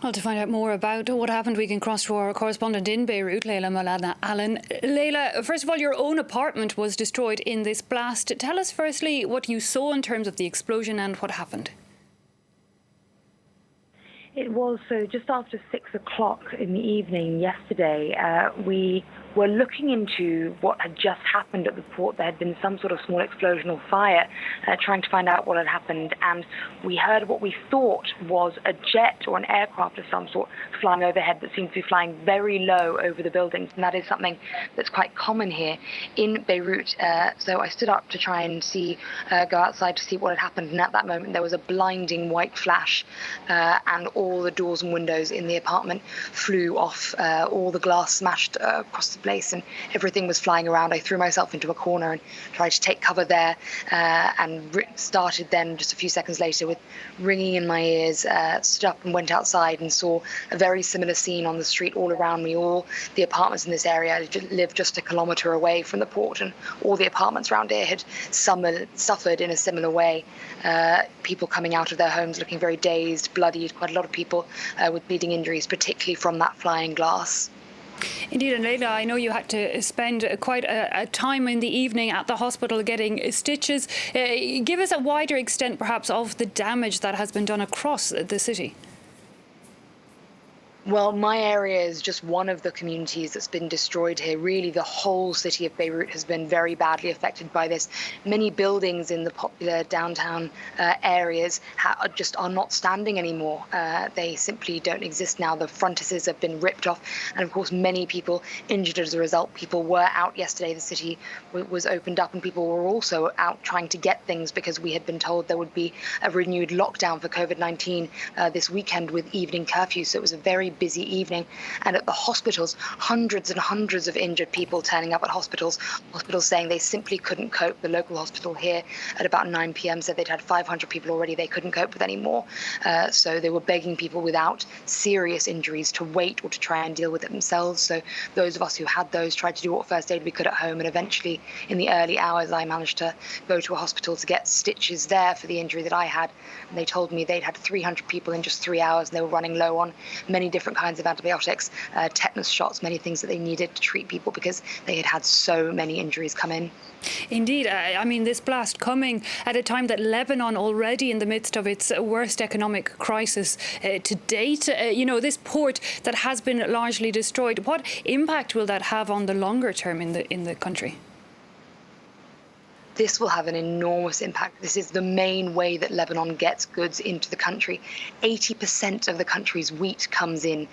Well, to find out more about what happened, we can cross to our correspondent in Beirut, Leila Molana-Allen. Leila, first of all, your own apartment was destroyed in this blast. Tell us firstly what you saw in terms of the explosion and what happened. It was just after 6 o'clock in the evening yesterday. We were looking into what had just happened at the port. There had been some sort of small explosion or fire, trying to find out what had happened. And we heard what we thought was a jet or an aircraft of some sort flying overhead that seemed to be flying very low over the buildings. And that is something that's quite common here in Beirut. So I stood up to try and go outside to see what had happened. And at that moment, there was a blinding white flash, and all the doors and windows in the apartment flew off, all the glass smashed across the place, and everything was flying around. I threw myself into a corner and tried to take cover there, and started then just a few seconds later with ringing in my ears, stood up and went outside and saw a very similar scene on the street all around me. All the apartments in this area lived just a kilometre away from the port, and all the apartments around here had suffered in a similar way. People coming out of their homes looking very dazed, bloodied, quite a lot of people with bleeding injuries, particularly from that flying glass. Indeed, and Leila, I know you had to spend quite a time in the evening at the hospital getting stitches. Give us a wider extent, perhaps, of the damage that has been done across the city. Well, my area is just one of the communities that's been destroyed here. Really, the whole city of Beirut has been very badly affected by this. Many buildings in the popular downtown areas are not standing anymore. They simply don't exist now. The frontises have been ripped off, and of course, many people injured as a result. People were out yesterday. The city was opened up, and people were also out trying to get things because we had been told there would be a renewed lockdown for COVID-19 this weekend with evening curfew. So it was a very busy evening, and at the hospitals, hundreds and hundreds of injured people turning up at hospitals saying they simply couldn't cope. The local hospital here at about 9 p.m. said they'd had 500 people already. They couldn't cope with any more. So they were begging people without serious injuries to wait or to try and deal with it themselves. So those of us who had those tried to do what first aid we could at home, and eventually in the early hours I managed to go to a hospital to get stitches there for the injury that I had. And they told me they'd had 300 people in just 3 hours, and they were running low on many different kinds of antibiotics, tetanus shots, many things that they needed to treat people because they had had so many injuries come in. Indeed. I mean, this blast coming at a time that Lebanon, already in the midst of its worst economic crisis to date, this port that has been largely destroyed, what impact will that have on the longer term in the country? This will have an enormous impact. This is the main way that Lebanon gets goods into the country. 80% of the country's wheat comes in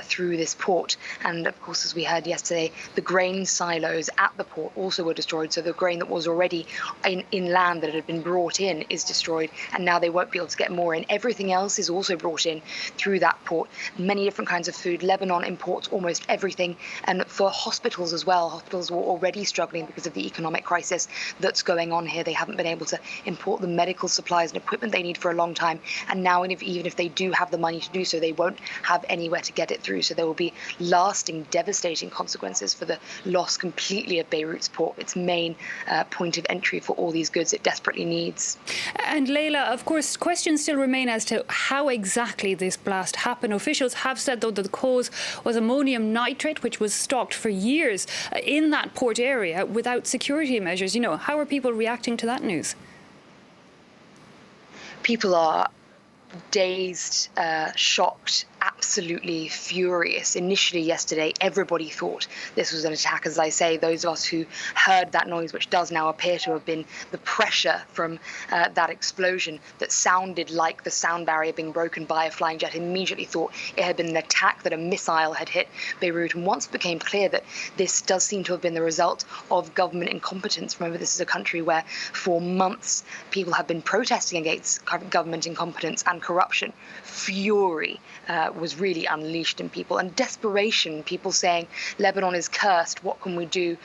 through this port. And of course, as we heard yesterday, the grain silos at the port also were destroyed. So the grain that was already in land that had been brought in is destroyed. And now they won't be able to get more in. Everything else is also brought in through that port. Many different kinds of food. Lebanon imports almost everything. And for hospitals as well, hospitals were already struggling because of the economic crisis that's going on here. They haven't been able to import the medical supplies and equipment they need for a long time, and now even if they do have the money to do so, they won't have anywhere to get it through. So there will be lasting, devastating consequences for the loss completely of Beirut's port, its main point of entry for all these goods it desperately needs. And Leila, of course, questions still remain as to how exactly this blast happened. Officials have said, though, that the cause was ammonium nitrate, which was stocked for years in that port area without security measures. How are people reacting to that news? People are dazed, shocked, absolutely furious. Initially yesterday, everybody thought this was an attack. As I say, those of us who heard that noise, which does now appear to have been the pressure from that explosion that sounded like the sound barrier being broken by a flying jet, immediately thought it had been an attack, that a missile had hit Beirut. And once it became clear that this does seem to have been the result of government incompetence, remember this is a country where for months people have been protesting against government incompetence and corruption, fury was really unleashed in people, and desperation, people saying, Lebanon is cursed, what can we do?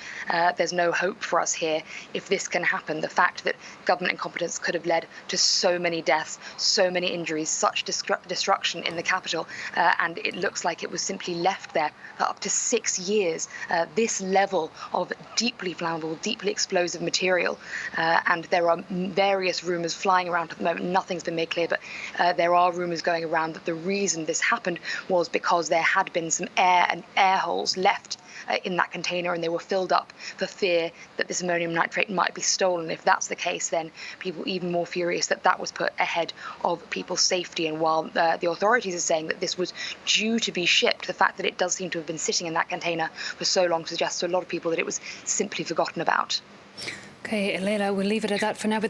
There's no hope for us here if this can happen. The fact that government incompetence could have led to so many deaths, so many injuries, such destruction in the capital, and it looks like it was simply left there for up to 6 years. This level of deeply flammable, deeply explosive material, and there are various rumours flying around at the moment. Nothing's been made clear, but there are rumours going around that the reason this happened was because there had been some air holes left in that container, and they were filled up for fear that this ammonium nitrate might be stolen. If that's the case, then people are even more furious that that was put ahead of people's safety. And while the authorities are saying that this was due to be shipped, the fact that it does seem to have been sitting in that container for so long suggests to a lot of people that it was simply forgotten about. Okay, Leila, we'll leave it at that for now. But